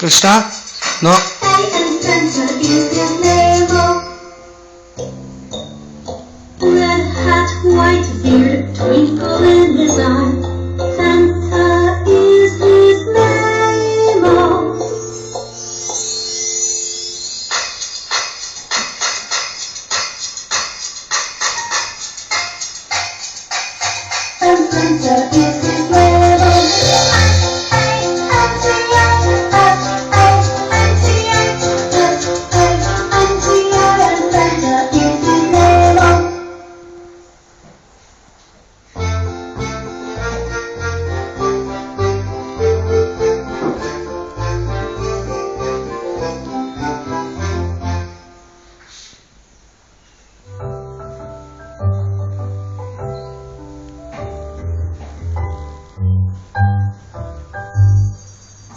Krishna? No. And Santa is his label. Red hat, white beard, twinkle in his eye. Santa is his name-o. And Santa is his label.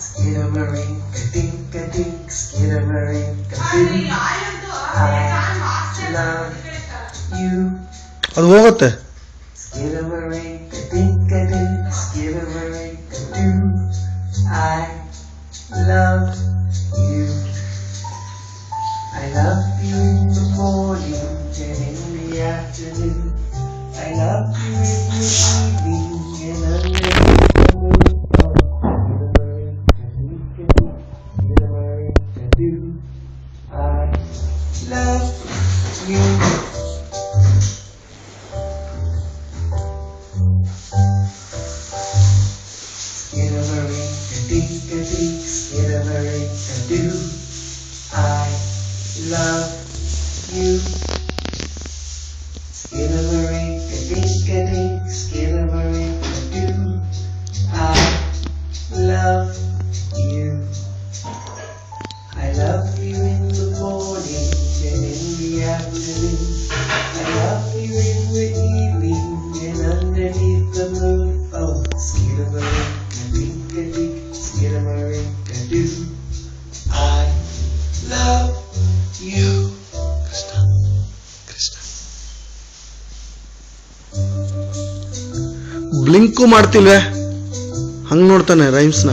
Skidamarinka-dink-a-dink, skidamarinka-dink. I love you. ಅದು ಹೋಗುತ್ತೆ. Skidamarinka-dink-a-dink, skidamarinka-doo. I love you. I love you in the morning and in the afternoon. I love you in the evening and underneath the moon. Skidamarinka-dink-a-dink, skidamarinka-doo. I love you. Skidamarinka-dink-a-dink, skidamarinka-doo. I love you. Skidamarinka-dink-a-dink, skidamarinka-doo. I love you. I love you in the morning and in the afternoon. I love you in the evening and underneath the moon. Oh, skidamarinka-dink-a-dink, skidamarinka-doo. I love you. Blink ಮಾಡ್ತಿಲ್ವೇ? ಹಂಗೆ ನೋಡ್ತಾನೆ ರೈಮ್ಸ್ನ.